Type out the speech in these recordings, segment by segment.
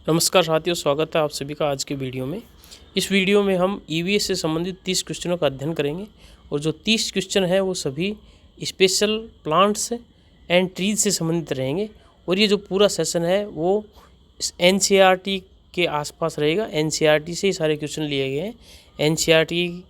नमस्कार साथियों, स्वागत है आप सभी का आज के वीडियो में। इस वीडियो में हम ईवीएस से संबंधित 30 क्वेश्चनों का अध्ययन करेंगे और जो 30 क्वेश्चन हैं वो सभी स्पेशल प्लांट्स एंड ट्रीज से संबंधित रहेंगे। और ये जो पूरा सेशन है वो एनसीईआरटी के आसपास रहेगा। एनसीईआरटी से ही सारे क्वेश्चन लिए गए हैं। एनसीईआरटी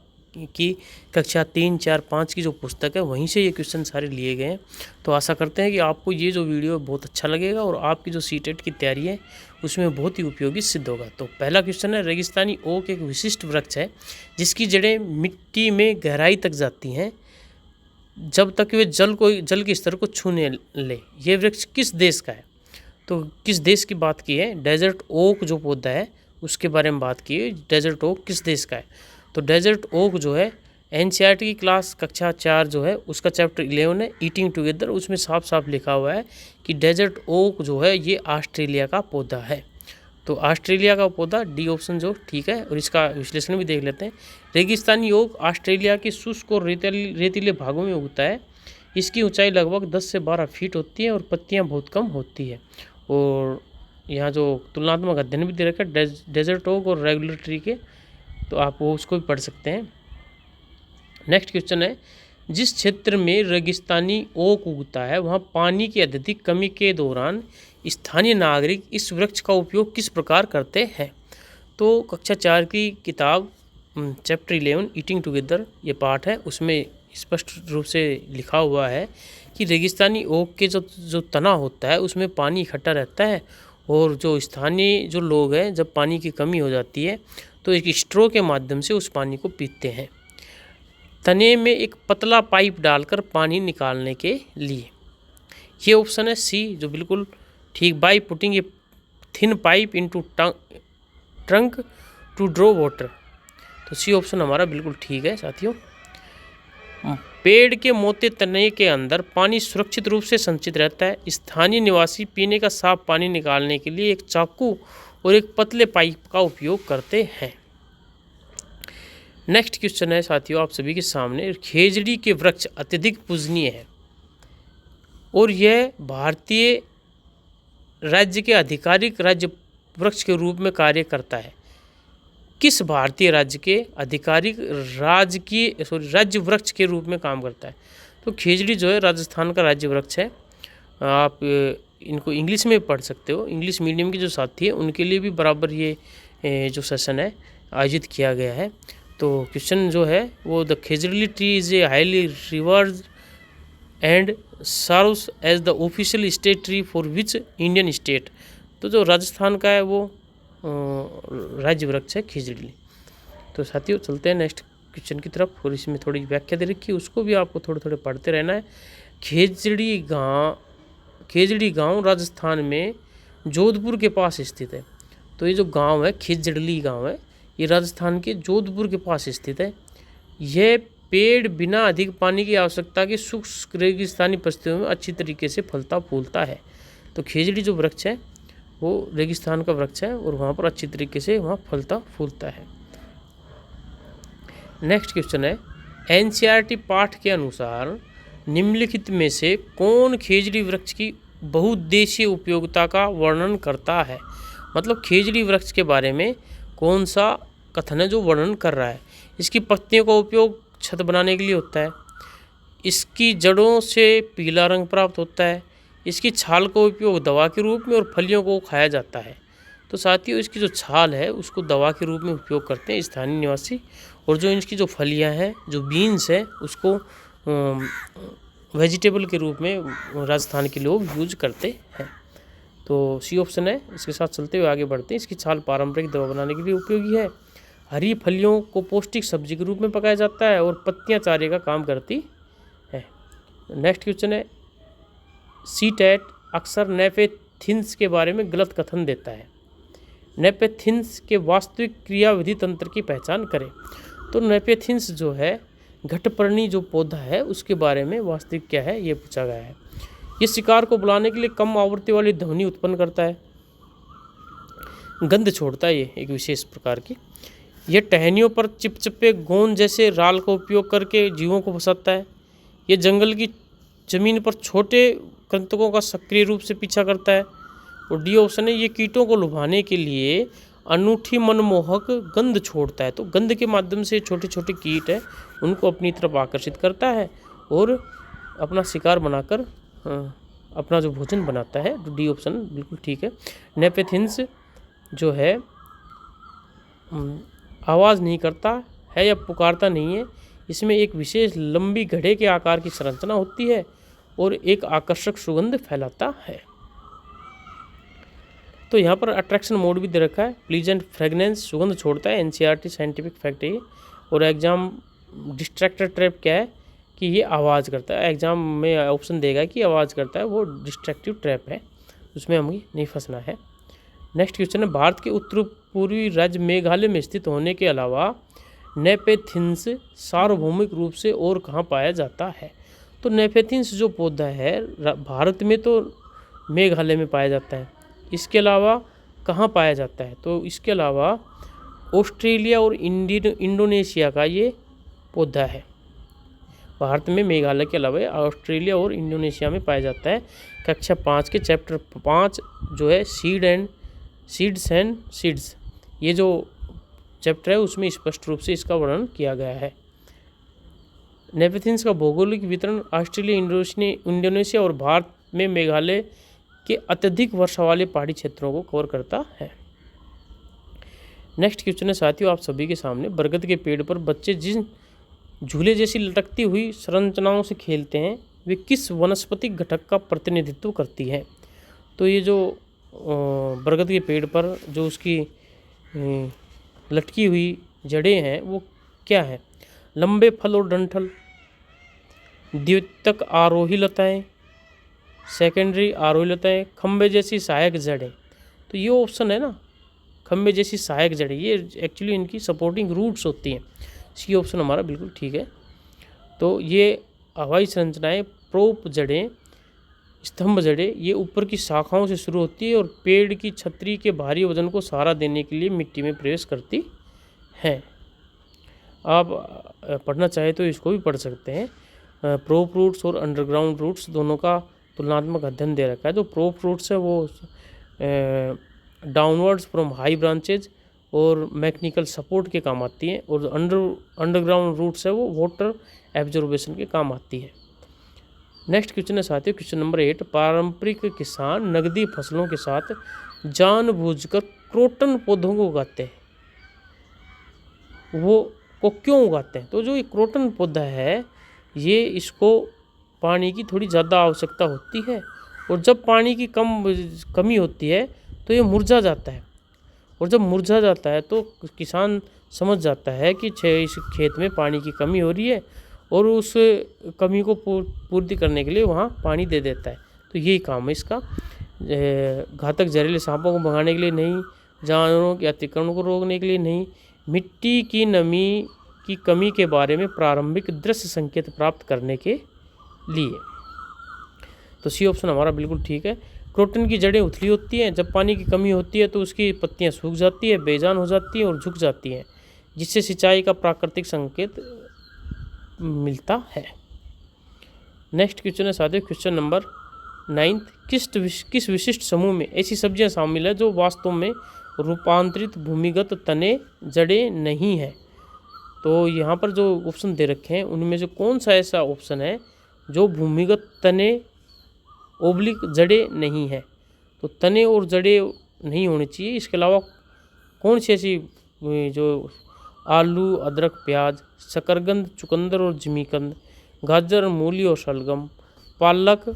की कक्षा 3, 4, 5 की जो पुस्तक है वहीं से ये क्वेश्चन सारे लिए गए हैं। तो आशा करते हैं कि आपको ये जो वीडियो बहुत अच्छा लगेगा और आपकी जो सीटेट की तैयारी है उसमें बहुत ही उपयोगी सिद्ध होगा। तो पहला क्वेश्चन है, रेगिस्तानी ओक एक विशिष्ट वृक्ष है जिसकी जड़ें मिट्टी में गहराई तक जाती हैं जब तक वे जल के स्तर को छूने ले। ये वृक्ष किस देश का है? तो किस देश की बात की है? डेजर्ट ओक जो पौधा है उसके बारे में बात की है। डेजर्ट ओक किस देश का है? तो डेजर्ट ओक जो है एनसीईआरटी की क्लास कक्षा 4 जो है उसका चैप्टर 11 है ईटिंग टुगेदर, उसमें साफ साफ लिखा हुआ है कि डेजर्ट ओक जो है ये ऑस्ट्रेलिया का पौधा है। तो ऑस्ट्रेलिया का पौधा, डी ऑप्शन जो ठीक है। और इसका विश्लेषण भी देख लेते हैं। रेगिस्तानी ओक ऑस्ट्रेलिया के शुष्क और रेतीले भागों में उगता है। इसकी ऊंचाई लगभग 10 से 12 फीट होती है और पत्तियां बहुत कम होती है। और यहाँ जो तुलनात्मक अध्ययन भी दे रखा है डेजर्ट ओक और रेगुलर ट्री के, तो आप वो उसको भी पढ़ सकते हैं। नेक्स्ट क्वेश्चन है, जिस क्षेत्र में रेगिस्तानी ओक उगता है वहाँ पानी की अत्यधिक कमी के दौरान स्थानीय नागरिक इस वृक्ष का उपयोग किस प्रकार करते हैं? तो कक्षा 4 की किताब चैप्टर 11 ईटिंग टुगेदर ये पार्ट है, उसमें स्पष्ट रूप से लिखा हुआ है कि रेगिस्तानी ओक के जो तना होता है उसमें पानी इकट्ठा रहता है और जो स्थानीय जो लोग हैं जब पानी की कमी हो जाती है तो एक स्ट्रो के माध्यम से उस पानी को पीते हैं, तने में एक पतला पाइप डालकर पानी निकालने के लिए। ये ऑप्शन है सी जो बिल्कुल ठीक, by putting a thin pipe into trunk to draw water. तो सी ऑप्शन हमारा बिल्कुल ठीक है साथियों। पेड़ के मोटे तने के अंदर पानी सुरक्षित रूप से संचित रहता है। स्थानीय निवासी पीने का साफ पानी निकालने के लिए एक चाकू और एक पतले पाइप का उपयोग करते हैं। नेक्स्ट क्वेश्चन है साथियों आप सभी के सामने, खेजड़ी के वृक्ष अत्यधिक पूजनीय है और यह भारतीय राज्य के आधिकारिक राज्य वृक्ष के रूप में कार्य करता है। किस भारतीय राज्य के आधिकारिक राज्य वृक्ष के रूप में काम करता है? तो खेजड़ी जो है राजस्थान का राज्य वृक्ष है। आप इनको इंग्लिश में पढ़ सकते हो। इंग्लिश मीडियम के जो साथी हैं उनके लिए भी बराबर ये जो सेशन है आयोजित किया गया है। तो क्वेश्चन जो है वो, the khejri tree is a highly revered and serves as the official state tree for which Indian state. तो जो राजस्थान का है वो राज्य वृक्ष है खेजड़ी। तो साथियों चलते हैं नेक्स्ट क्वेश्चन की तरफ और इसमें थोड़ी व्याख्या दे रखी है, उसको भी आपको थोड़े थोड़े पढ़ते रहना है। खेजड़ी गांव राजस्थान में जोधपुर के पास स्थित है। तो ये जो गांव है खेजड़ी गांव है ये राजस्थान के जोधपुर के पास स्थित है। यह पेड़ बिना अधिक पानी की आवश्यकता के शुष्क रेगिस्तानी परिस्थितियों में अच्छी तरीके से फलता फूलता है। तो खेजड़ी जो वृक्ष है वो रेगिस्तान का वृक्ष है और वहाँ पर अच्छी तरीके से वहाँ फलता फूलता है। नेक्स्ट क्वेश्चन है, एनसीईआरटी पाठ के अनुसार निम्नलिखित में से कौन खेजड़ी वृक्ष की बहुउद्देशीय उपयोगिता का वर्णन करता है? मतलब खेजड़ी वृक्ष के बारे में कौन सा कथन है जो वर्णन कर रहा है? इसकी पत्तियों का उपयोग छत बनाने के लिए होता है, इसकी जड़ों से पीला रंग प्राप्त होता है, इसकी छाल का उपयोग दवा के रूप में और फलियों को खाया जाता है। तो साथियों इसकी जो छाल है उसको दवा के रूप में उपयोग करते हैं स्थानीय निवासी, और जो इसकी जो फलियां हैं जो बीन्स है उसको वेजिटेबल के रूप में राजस्थान के लोग यूज करते हैं। तो सी ऑप्शन है। इसके साथ चलते हुए आगे बढ़ते हैं। इसकी छाल पारंपरिक दवा बनाने के लिए उपयोगी है, हरी फलियों को पौष्टिक सब्जी के रूप में पकाया जाता है और पत्तियां चारे का काम करती है। नेक्स्ट क्वेश्चन है, सीटेट अक्सर नेपेथिन्स के बारे में गलत कथन देता है। नेपेथिन्स के वास्तविक क्रियाविधि तंत्र की पहचान करें। तो नेपेथिन्स जो है घटपर्णी जो पौधा है उसके बारे में वास्तविक क्या है ये पूछा गया है। ये शिकार को बुलाने के लिए कम आवृत्ति वाली ध्वनि उत्पन्न करता है, गंध छोड़ता है ये एक विशेष प्रकार की। यह टहनियों पर चिपचिपे गोंद जैसे राल का उपयोग करके जीवों को फंसाता है। यह जंगल की जमीन पर छोटे कृंतकों का सक्रिय रूप से पीछा करता है और डी ऑप्शन है ये कीटों को लुभाने के लिए अनूठी मनमोहक गंध छोड़ता है। तो गंध के माध्यम से छोटे छोटे कीट है उनको अपनी तरफ आकर्षित करता है और अपना शिकार बनाकर अपना जो भोजन बनाता है। तो डी ऑप्शन बिल्कुल ठीक है। नेपेथिन्स जो है आवाज़ नहीं करता है या पुकारता नहीं है। इसमें एक विशेष लंबी घड़े के आकार की संरचना होती है और एक आकर्षक सुगंध फैलाता है। तो यहाँ पर अट्रैक्शन मोड भी दे रखा है, प्लीजेंट फ्रेगनेंस, सुगंध छोड़ता है, एनसीईआरटी साइंटिफिक फैक्ट है ये। और एग्जाम डिस्ट्रैक्टर ट्रैप क्या है कि ये आवाज़ करता है। एग्जाम में ऑप्शन देगा कि आवाज़ करता है, वो डिस्ट्रैक्टिव ट्रैप है, उसमें हमें नहीं फंसना है। नेक्स्ट क्वेश्चन है भारत के उत्तर पूर्वी राज्य मेघालय में स्थित होने के अलावा नेपेथिन्स सार्वभौमिक रूप से और कहाँ पाया जाता है। तो नेपेथिन्स जो पौधा है भारत में तो मेघालय में पाया जाता है, इसके अलावा कहाँ पाया जाता है तो इसके अलावा ऑस्ट्रेलिया और इंडोनेशिया का ये पौधा है। भारत में मेघालय के अलावा ऑस्ट्रेलिया और इंडोनेशिया में पाया जाता है। कक्षा 5 के चैप्टर 5 जो है सीड्स एंड सीड्स, ये जो चैप्टर है उसमें स्पष्ट रूप से इसका वर्णन किया गया है। नेपेथिन्स का भौगोलिक वितरण ऑस्ट्रेलिया, इंडोनेशिया और भारत में मेघालय के अत्यधिक वर्षा वाले पहाड़ी क्षेत्रों को कवर करता है। नेक्स्ट क्वेश्चन है साथियों आप सभी के सामने, बरगद के पेड़ पर बच्चे जिन झूले जैसी लटकती हुई संरचनाओं से खेलते हैं वे किस वनस्पतिक घटक का प्रतिनिधित्व करती है। तो ये जो बरगद के पेड़ पर जो उसकी लटकी हुई जड़ें हैं वो क्या है, लंबे फल और डंठल, द्वितीयक आरोही लताएं, सेकेंडरी आरोही लताएं, खंबे जैसी सहायक जड़ें। तो ये ऑप्शन है ना, खंबे जैसी सहायक जड़ें, ये एक्चुअली इनकी सपोर्टिंग रूट्स होती हैं। सी ऑप्शन हमारा बिल्कुल ठीक है। तो ये हवाई संरचनाएं, प्रोप जड़ें, स्तंभ जड़ें, ये ऊपर की शाखाओं से शुरू होती है और पेड़ की छतरी के भारी वजन को सहारा देने के लिए मिट्टी में प्रवेश करती हैं। आप पढ़ना चाहे तो इसको भी पढ़ सकते हैं। प्रोप रूट्स और अंडरग्राउंड रूट्स दोनों का तुलनात्मक अध्ययन दे रखा है। जो प्रोप रूट्स है वो डाउनवर्ड्स फ्रॉम हाई ब्रांचेज और मैकेनिकल सपोर्ट के काम आती हैं, और अंडरग्राउंड रूट्स है वो वाटर एब्जॉर्बेशन के काम आती है। नेक्स्ट क्वेश्चन है साथियों क्वेश्चन नंबर 8, पारंपरिक किसान नगदी फसलों के साथ जानबूझकर क्रोटन पौधों को उगाते हैं, वो को क्यों उगाते हैं। तो जो ये क्रोटन पौधा है ये इसको पानी की थोड़ी ज़्यादा आवश्यकता होती है, और जब पानी की कमी होती है तो ये मुरझा जाता है, और जब मुरझा जाता है तो किसान समझ जाता है कि इस खेत में पानी की कमी हो रही है और उस कमी को पूर्ति करने के लिए वहाँ पानी दे देता है। तो यही काम है इसका। घातक जहरीले सांपों को भगाने के लिए नहीं, जानवरों के अतिक्रमण को रोकने के लिए नहीं, मिट्टी की नमी की कमी के बारे में प्रारंभिक दृश्य संकेत प्राप्त करने के लिए। तो सी ऑप्शन हमारा बिल्कुल ठीक है। क्रोटन की जड़ें उथली होती हैं, जब पानी की कमी होती है तो उसकी पत्तियां सूख जाती है, बेजान हो जाती हैं और झुक जाती हैं, जिससे सिंचाई का प्राकृतिक संकेत मिलता है। नेक्स्ट क्वेश्चन है साथियों क्वेश्चन नंबर 9, किस विशिष्ट समूह में ऐसी सब्जियां शामिल है जो वास्तव में रूपांतरित भूमिगत तने जड़ें नहीं है। तो यहाँ पर जो ऑप्शन दे रखे हैं उनमें से कौन सा ऐसा ऑप्शन है जो भूमिगत तने ओब्लिक जड़ें नहीं है। तो तने और जड़ें नहीं होनी चाहिए। इसके अलावा कौन सी ऐसी जो आलू, अदरक, प्याज, शकरकंद, चुकंदर और जिमीकंद, गाजर, मूली और शलगम, पालक,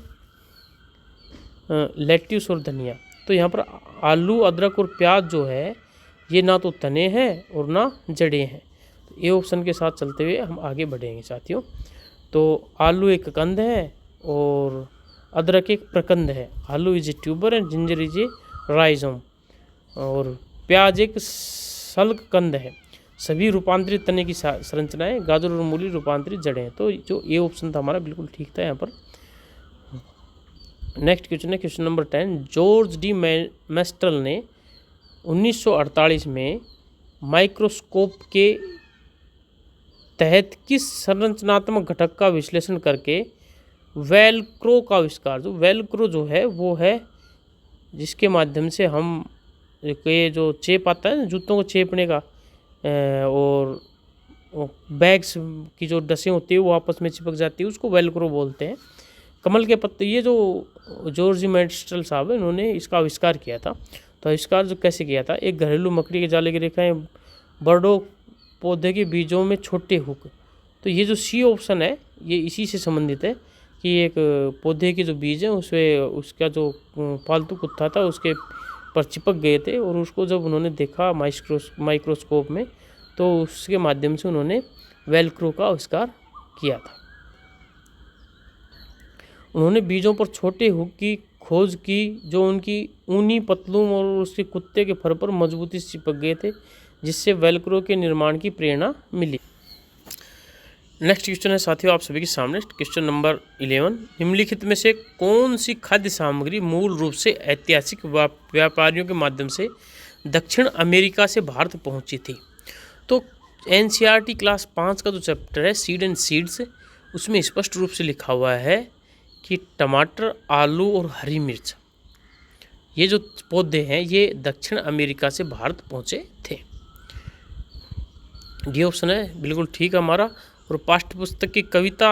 लेट्यूस और धनिया। तो यहाँ पर आलू, अदरक और प्याज जो है ये ना तो तने हैं और ना जड़ें हैं। तो ये ऑप्शन के साथ चलते हुए हम आगे बढ़ेंगे साथियों। तो आलू एक कंद है और अदरक एक प्रकंद है। आलू is a tuber and ginger is a rhizome, और प्याज एक शल्ककंद है। सभी रूपांतरित तने की संरचनाएं, गाजर और मूली रूपांतरित जड़ें हैं। तो जो ये ऑप्शन था हमारा बिल्कुल ठीक था यहाँ पर। नेक्स्ट क्वेश्चन है क्वेश्चन नंबर 10, जॉर्ज डी मेस्टल ने 1948 में माइक्रोस्कोप के तहत किस संरचनात्मक घटक का विश्लेषण करके वेलक्रो का आविष्कार, जो वेलक्रो जो है वो है जिसके माध्यम से हम ये जो चेप आता है ना जूतों को चेपने का, और बैग्स की जो डसें होती है वो आपस में चिपक जाती है, उसको वेलक्रो बोलते हैं। कमल के पत्ते, ये जो जॉर्ज मेस्टल साहब है इन्होंने इसका आविष्कार किया था। तो आविष्कार जो कैसे किया था, एक घरेलू मकड़ी के जाले की रेखाएं, बर्डो पौधे के बीजों में छोटे हुक। तो ये जो सी ऑप्शन है ये इसी से संबंधित है कि एक पौधे के जो बीज हैं उसमें उसका जो पालतू कुत्ता था उसके पर चिपक गए थे, और उसको जब उन्होंने देखा माइक्रोस्कोप में तो उसके माध्यम से उन्होंने वेलक्रो का आविष्कार किया था। उन्होंने बीजों पर छोटे हुक की खोज की जो उनकी ऊनी पतलून और उसके कुत्ते के फर पर मजबूती से चिपक गए थे, जिससे वेलक्रो के निर्माण की प्रेरणा मिली। नेक्स्ट क्वेश्चन है साथियों आप सभी के सामने, क्वेश्चन नंबर 11। निम्नलिखित में से कौन सी खाद्य सामग्री मूल रूप से ऐतिहासिक व्यापारियों के माध्यम से दक्षिण अमेरिका से भारत पहुंची थी? तो एनसीईआरटी क्लास 5 का जो चैप्टर है सीड एंड सीड्स, उसमें स्पष्ट रूप से लिखा हुआ है कि टमाटर, आलू और हरी मिर्च, ये जो पौधे हैं ये दक्षिण अमेरिका से भारत पहुंचे थे। डी ऑप्शन है बिल्कुल ठीक है हमारा। और पाठ्य पुस्तक की कविता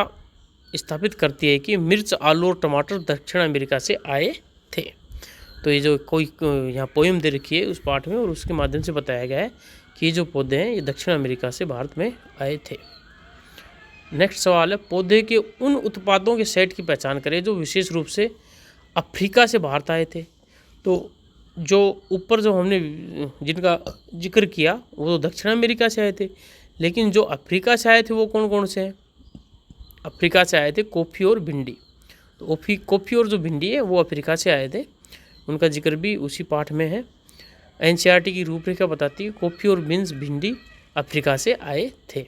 स्थापित करती है कि मिर्च, आलू और टमाटर दक्षिण अमेरिका से आए थे। तो ये जो कोई यहाँ पोएम दे रखी है उस पाठ में, और उसके माध्यम से बताया गया है कि ये जो पौधे हैं ये दक्षिण अमेरिका से भारत में आए थे। नेक्स्ट सवाल है, पौधे के उन उत्पादों के सेट की पहचान करें जो विशेष रूप से अफ्रीका से भारत आए थे। तो जो ऊपर जो हमने जिनका जिक्र किया वो तो दक्षिण अमेरिका से आए थे, लेकिन जो अफ्रीका से आए थे वो कौन कौन से हैं? अफ्रीका से आए थे कॉफ़ी और भिंडी। तो कॉफ़ी और जो भिंडी है वो अफ्रीका से आए थे, उनका जिक्र भी उसी पाठ में है। एनसीईआरटी की रूपरेखा बताती है कॉफ़ी और बीन्स, भिंडी अफ्रीका से आए थे।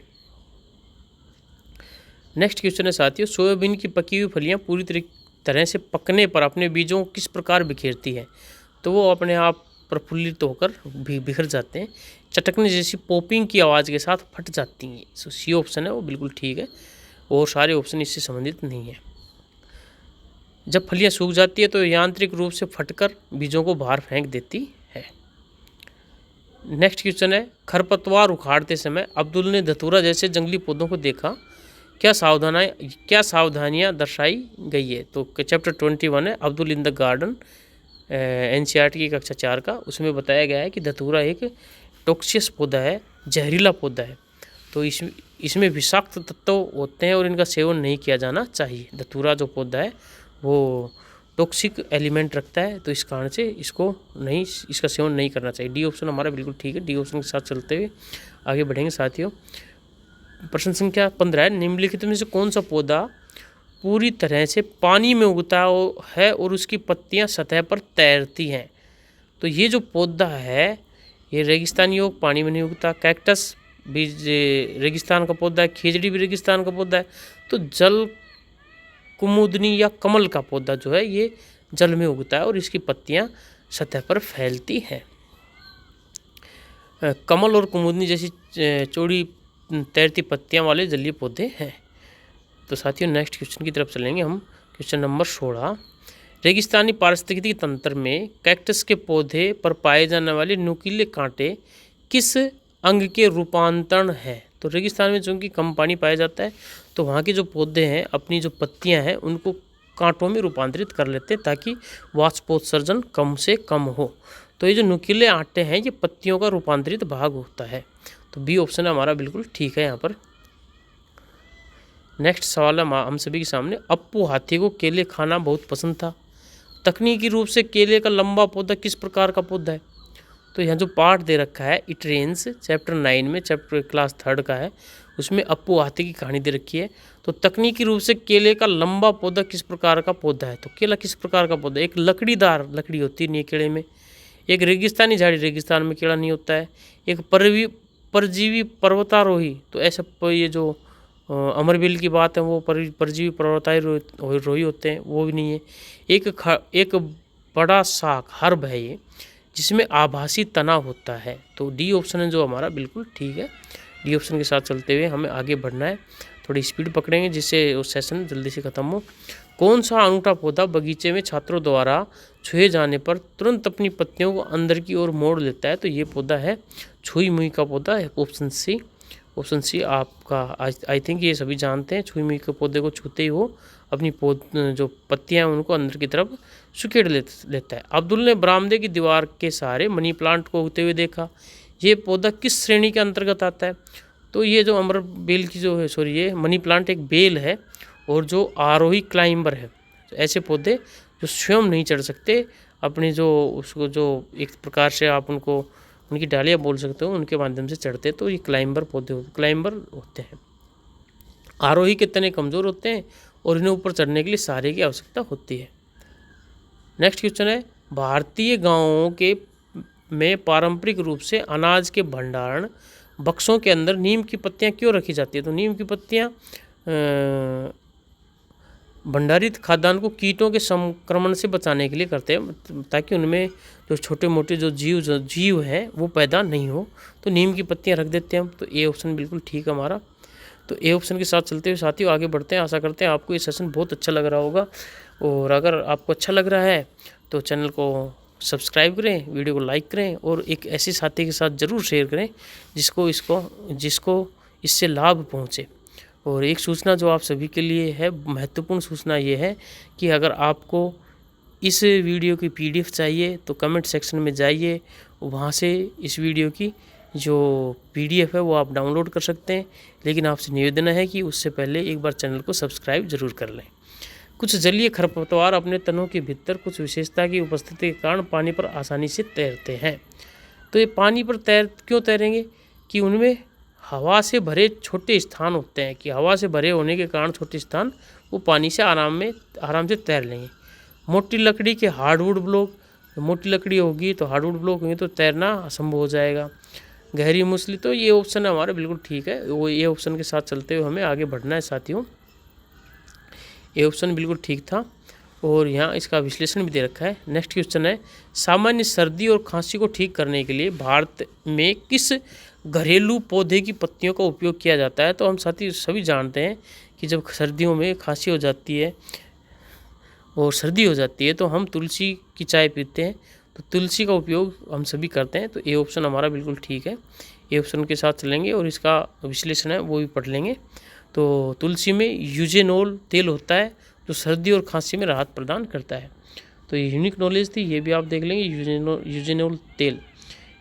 नेक्स्ट क्वेश्चन है साथियों, सोयाबीन की पकी हुई फलियां पूरी तरह से पकने पर अपने बीजों को किस प्रकार बिखेरती है? तो वो अपने आप प्रफुल्लित होकर बिखर जाते हैं, चटकने जैसी पॉपिंग की आवाज़ के साथ फट जाती हैं। सो सी ऑप्शन है वो बिल्कुल ठीक है, और सारे ऑप्शन इससे संबंधित नहीं है। जब फलियां सूख जाती है तो यांत्रिक रूप से फटकर बीजों को बाहर फेंक देती है। नेक्स्ट क्वेश्चन है, खरपतवार उखाड़ते समय अब्दुल ने धतूरा जैसे जंगली पौधों को देखा, क्या सावधानियाँ दर्शाई गई है? तो चैप्टर 21 है Abdul in the garden, NCERT की कक्षा 4 का, उसमें बताया गया है कि धतूरा एक टॉक्सियस पौधा है, जहरीला पौधा है। तो इसमें विषाक्त तत्व होते हैं और इनका सेवन नहीं किया जाना चाहिए। धतूरा जो पौधा है वो टॉक्सिक एलिमेंट रखता है, तो इस कारण से इसका सेवन नहीं करना चाहिए। डी ऑप्शन हमारा बिल्कुल ठीक है। डी ऑप्शन के साथ चलते हुए आगे बढ़ेंगे साथियों। प्रश्न संख्या 15 है, निम्नलिखित में से कौन सा पौधा पूरी तरह से पानी में उगता है और उसकी पत्तियां सतह पर तैरती हैं? तो ये जो पौधा है ये रेगिस्तानी ओक, पानी में नहीं उगता। कैक्टस भी रेगिस्तान का पौधा है, खिजड़ी भी रेगिस्तान का पौधा है। तो जल कुमुदनी या कमल का पौधा जो है ये जल में उगता है और इसकी पत्तियां सतह पर फैलती हैं। कमल और कुमुदनी जैसी चौड़ी तैरती पत्तियां वाले जलीय पौधे हैं। तो साथियों नेक्स्ट क्वेश्चन की तरफ चलेंगे हम। क्वेश्चन नंबर 16, रेगिस्तानी पारिस्थितिकी तंत्र में कैक्टस के पौधे पर पाए जाने वाले नुकीले कांटे किस अंग के रूपांतरण है? तो रेगिस्तान में चूँकि कम पानी पाया जाता है तो वहाँ के जो पौधे हैं अपनी जो पत्तियाँ हैं उनको कांटों में रूपांतरित कर लेते हैं ताकि वाष्पोत्सर्जन कम से कम हो। तो ये जो नुकीले आंटे हैं ये पत्तियों का रूपांतरित भाग होता है। तो बी ऑप्शन हमारा बिल्कुल ठीक है यहाँ पर। नेक्स्ट सवाल है हम सभी के सामने, अप्पू हाथी को केले खाना बहुत पसंद था। तकनीकी रूप से केले का लंबा पौधा किस प्रकार का पौधा है? तो यहाँ जो पाठ दे रखा है इटरेंस चैप्टर 9 में, चैप्टर क्लास 3 का है, उसमें अप्पू हाथी की कहानी दे रखी है। तो तकनीकी रूप से केले का लंबा पौधा किस प्रकार का पौधा है? तो केला किस प्रकार का पौधा? एक लकड़ीदार लकड़ी होती नहीं है केले में, एक रेगिस्तानी झाड़ी, रेगिस्तान में केला नहीं होता है, एक परजीवी पर्वतारोही, तो ऐसे ये जो अमरबेल की बात है वो परजीवी पर्वतारोही होते हैं, वो भी नहीं है। एक बड़ा शाक हर्ब है ये जिसमें आभासी तना होता है। तो डी ऑप्शन है जो हमारा बिल्कुल ठीक है। डी ऑप्शन के साथ चलते हुए हमें आगे बढ़ना है, थोड़ी स्पीड पकड़ेंगे जिससे वो सेशन जल्दी से ख़त्म हो। कौन सा अनूठा पौधा बगीचे में छात्रों द्वारा छुए जाने पर तुरंत अपनी पत्तियों को अंदर की ओर मोड़ लेता है? तो ये पौधा है छुई मुई का पौधा है, ऑप्शन सी। ऑप्शन सी आपका आई थिंक ये सभी जानते हैं। छुई मुई के पौधे को छूते ही वो अपनी जो पत्तियां हैं उनको अंदर की तरफ सुकेड़ लेता है। अब्दुल ने बरामदे की दीवार के सहारे मनी प्लांट को उगते हुए देखा। ये पौधा किस श्रेणी के अंतर्गत आता है? तो ये जो अमर बेल की जो है, सॉरी, ये मनी प्लांट एक बेल है और जो आरोही क्लाइंबर है। तो ऐसे पौधे जो स्वयं नहीं चढ़ सकते, अपने जो उसको जो एक प्रकार से आप उनको उनकी डालियाँ बोल सकते हो, उनके माध्यम से चढ़ते हैं, तो ये क्लाइंबर होते हैं। आरोही के तने कमज़ोर होते हैं और इन्हें ऊपर चढ़ने के लिए सहारे की आवश्यकता होती है। नेक्स्ट क्वेश्चन है, भारतीय गांवों के में पारंपरिक रूप से अनाज के भंडारण बक्सों के अंदर नीम की पत्तियां क्यों रखी जाती है? तो नीम की पत्तियां भंडारित खाद्यान्न को कीटों के संक्रमण से बचाने के लिए करते हैं, ताकि उनमें जो छोटे मोटे जो जीव हैं वो पैदा नहीं हो। तो नीम की पत्तियां रख देते हैं हम। तो ए ऑप्शन बिल्कुल ठीक है हमारा। तो ए ऑप्शन के साथ चलते हुए साथियों आगे बढ़ते हैं। आशा करते हैं आपको ये सेशन बहुत अच्छा लग रहा होगा, और अगर आपको अच्छा लग रहा है तो चैनल को सब्सक्राइब करें, वीडियो को लाइक करें और एक ऐसे साथी के साथ ज़रूर शेयर करें जिसको इससे लाभ पहुँचे। और एक सूचना जो आप सभी के लिए है, महत्वपूर्ण सूचना ये है कि अगर आपको इस वीडियो की PDF चाहिए तो कमेंट सेक्शन में जाइए, वहाँ से इस वीडियो की जो PDF है वो आप डाउनलोड कर सकते हैं। लेकिन आपसे निवेदन है कि उससे पहले एक बार चैनल को सब्सक्राइब जरूर कर लें। कुछ जलीय खरपतवार अपने तनों के भीतर कुछ विशेषता की उपस्थिति के कारण पानी पर आसानी से तैरते हैं। तो ये पानी पर क्यों तैरेंगे? कि उनमें हवा से भरे छोटे स्थान होते हैं, कि हवा से भरे होने के कारण छोटे स्थान वो पानी से आराम से तैर लेंगे। मोटी लकड़ी के हार्डवुड ब्लॉक, मोटी लकड़ी होगी तो हार्डवुड ब्लॉक होंगे तो तैरना असंभव हो जाएगा। गहरी मूसली, तो ये ऑप्शन हमारा बिल्कुल ठीक है। वो ये ऑप्शन के साथ चलते हुए हमें आगे बढ़ना है साथियों। ये ऑप्शन बिल्कुल ठीक था और यहाँ इसका विश्लेषण भी दे रखा है। नेक्स्ट क्वेश्चन है, सामान्य सर्दी और खांसी को ठीक करने के लिए भारत में किस घरेलू पौधे की पत्तियों का उपयोग किया जाता है? तो हम साथी सभी जानते हैं कि जब सर्दियों में खांसी हो जाती है और सर्दी हो जाती है तो हम तुलसी की चाय पीते हैं। तो तुलसी का उपयोग हम सभी करते हैं। तो ये ऑप्शन हमारा बिल्कुल ठीक है। ये ऑप्शन के साथ चलेंगे और इसका विश्लेषण है वो भी पढ़ लेंगे। तो तुलसी में यूजेनोल तेल होता है जो सर्दी और खांसी में राहत प्रदान करता है। तो ये यूनिक नॉलेज थी, ये भी आप देख लेंगे। यूजेनोल तेल।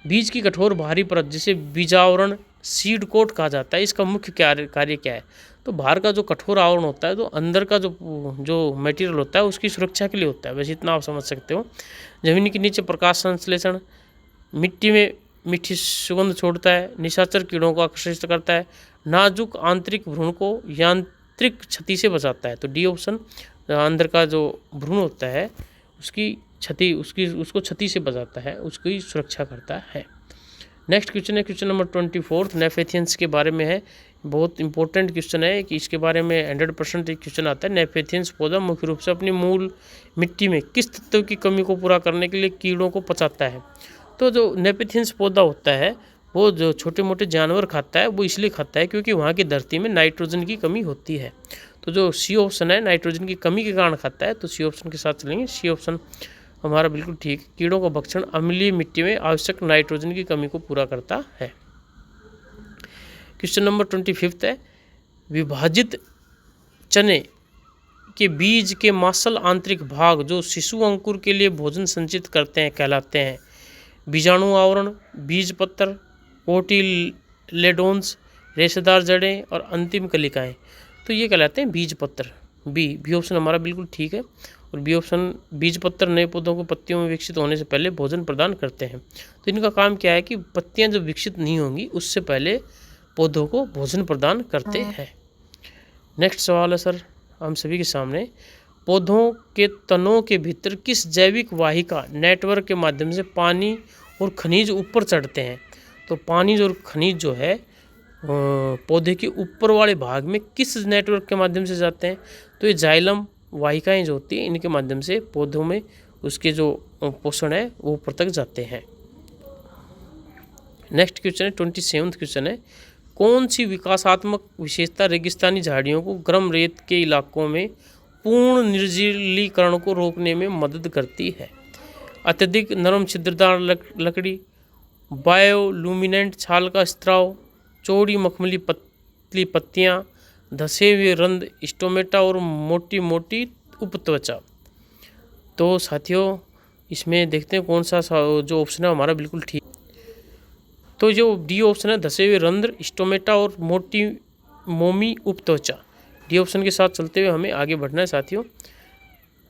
बीज की कठोर बाहरी परत जिसे बीजावरण सीड कोट कहा जाता है, इसका मुख्य कार्य क्या है? तो बाहर का जो कठोर आवरण होता है तो अंदर का जो मटेरियल होता है उसकी सुरक्षा के लिए होता है। बस इतना आप समझ सकते हो। जमीन के नीचे प्रकाश संश्लेषण, मिट्टी में मीठी सुगंध छोड़ता है, निशाचर कीड़ों को आकर्षित करता है, नाजुक आंतरिक भ्रूण को यांत्रिक क्षति से बचाता है। तो डी ऑप्शन, अंदर का जो भ्रूण होता है उसको क्षति से बचाता है, उसकी सुरक्षा करता है। नेक्स्ट क्वेश्चन है क्वेश्चन नंबर 24 नेफेथियंस के बारे में है। बहुत इंपॉर्टेंट क्वेश्चन है कि इसके बारे में 100% एक क्वेश्चन आता है। नेफेथियंस पौधा मुख्य रूप से अपनी मूल मिट्टी में किस तत्व की कमी को पूरा करने के लिए कीड़ों को पचाता है? तो जो नेफेथियंस पौधा होता है वो जो छोटे मोटे जानवर खाता है, वो इसलिए खाता है क्योंकि वहाँ की धरती में नाइट्रोजन की कमी होती है। तो जो सी ऑप्शन है नाइट्रोजन की कमी के कारण खाता है। तो सी ऑप्शन के साथ चलेंगे। सी ऑप्शन हमारा बिल्कुल ठीक। कीड़ों का भक्षण अम्लीय मिट्टी में आवश्यक नाइट्रोजन की कमी को पूरा करता है। क्वेश्चन नंबर 25 है, विभाजित चने के बीज के मांसल आंतरिक भाग जो शिशु अंकुर के लिए भोजन संचित करते हैं कहलाते हैं? बीजाणु आवरण, बीज पत्र, कोटिलेडोन्स, रेशेदार जड़ें और अंतिम कलिकाएं। तो ये कहलाते हैं बीज पत्र। बी ऑप्शन हमारा बिल्कुल ठीक है। और बी ऑप्शन, बीज पत्र नए पौधों को पत्तियों में विकसित होने से पहले भोजन प्रदान करते हैं। तो इनका काम क्या है कि पत्तियां जब विकसित नहीं होंगी उससे पहले पौधों को भोजन प्रदान करते हैं। नेक्स्ट सवाल है सर हम सभी के सामने, पौधों के तनों के भीतर किस जैविक वाहिका नेटवर्क के माध्यम से पानी और खनिज ऊपर चढ़ते हैं? तो पानी और खनिज जो है पौधे के ऊपर वाले भाग में किस नेटवर्क के माध्यम से जाते हैं? तो ये जाइलम वाहिकाएं जो होती हैं इनके माध्यम से पौधों में उसके जो पोषण है वो ऊपर तक जाते हैं। नेक्स्ट क्वेश्चन है 27वां क्वेश्चन है, कौन सी विकासात्मक विशेषता रेगिस्तानी झाड़ियों को गर्म रेत के इलाकों में पूर्ण निर्जलीकरण को रोकने में मदद करती है। अत्यधिक नरम छिद्रदार लकड़ी, बायोलुमिनेंट छाल का स्त्राव, चौड़ी मखमली पतली पत्तियाँ, धसे हुए रंध्र, स्टोमेटा और मोटी मोटी उपत्वचा। तो साथियों इसमें देखते हैं कौन सा जो ऑप्शन है हमारा बिल्कुल ठीक। तो जो डी ऑप्शन है धसे हुए रंध्र, स्टोमेटा और मोटी मोमी उपत्वचा, डी ऑप्शन के साथ चलते हुए हमें आगे बढ़ना है साथियों।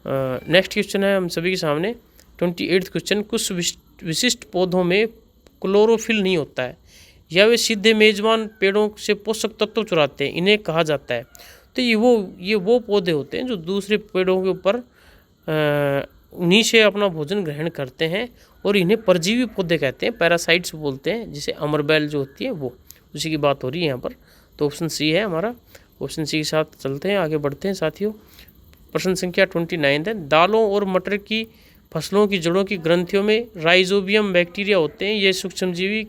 नेक्स्ट क्वेश्चन है हम सभी के सामने 28th क्वेश्चन। कुछ विशिष्ट पौधों में क्लोरोफिल नहीं होता है या वे सीधे मेजबान पेड़ों से पोषक तत्व चुराते हैं, इन्हें कहा जाता है। तो ये वो पौधे होते हैं जो दूसरे पेड़ों के ऊपर उन्हीं से अपना भोजन ग्रहण करते हैं और इन्हें परजीवी पौधे कहते हैं, पैरासाइट्स बोलते हैं, जिसे अमरबेल जो होती है वो, उसी की बात हो रही है यहाँ पर। तो ऑप्शन सी है हमारा। ऑप्शन सी के साथ चलते हैं, आगे बढ़ते हैं साथियों। प्रश्न संख्या 29 है। दालों और मटर की फसलों की जड़ों की ग्रंथियों में राइजोबियम बैक्टीरिया होते हैं, ये सूक्ष्मजीवी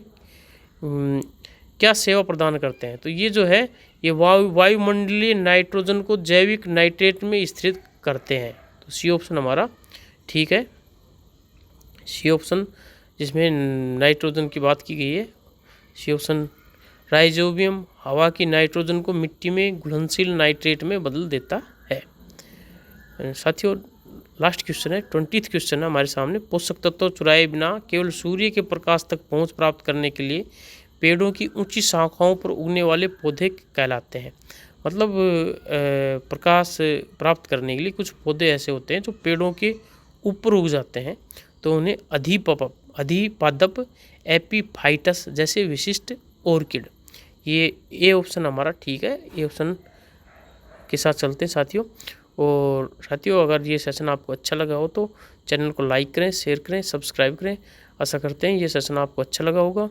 क्या सेवा प्रदान करते हैं? तो ये जो है ये वायुमंडलीय नाइट्रोजन को जैविक नाइट्रेट में स्थिर करते हैं। तो सी ऑप्शन हमारा ठीक है। सी ऑप्शन जिसमें नाइट्रोजन की बात की गई है, सी ऑप्शन। राइजोबियम हवा की नाइट्रोजन को मिट्टी में घुलनशील नाइट्रेट में बदल देता है। साथियों लास्ट क्वेश्चन है 20th क्वेश्चन है हमारे सामने। पोषक तत्व चुराए बिना केवल सूर्य के प्रकाश तक पहुंच प्राप्त करने के लिए पेड़ों की ऊंची शाखाओं पर उगने वाले पौधे कहलाते हैं। मतलब प्रकाश प्राप्त करने के लिए कुछ पौधे ऐसे होते हैं जो पेड़ों के ऊपर उग जाते हैं, तो उन्हें अधिपादप एपीफाइटस जैसे विशिष्ट ऑर्किड। ये ए ऑप्शन हमारा ठीक है, ए ऑप्शन के साथ चलते हैं साथियों। और साथियों अगर ये सेशन आपको अच्छा लगा हो तो चैनल को लाइक करें, शेयर करें, सब्सक्राइब करें। आशा करते हैं ये सेशन आपको अच्छा लगा होगा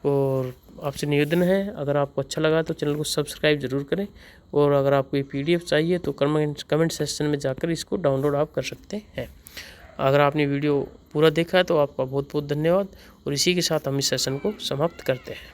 और आपसे निवेदन है अगर आपको अच्छा लगा तो चैनल को सब्सक्राइब जरूर करें। और अगर आपको ये PDF चाहिए तो कमेंट सेक्शन में जाकर इसको डाउनलोड आप कर सकते हैं। अगर आपने वीडियो पूरा देखा है तो आपका बहुत बहुत धन्यवाद और इसी के साथ हम इस सेशन को समाप्त करते हैं।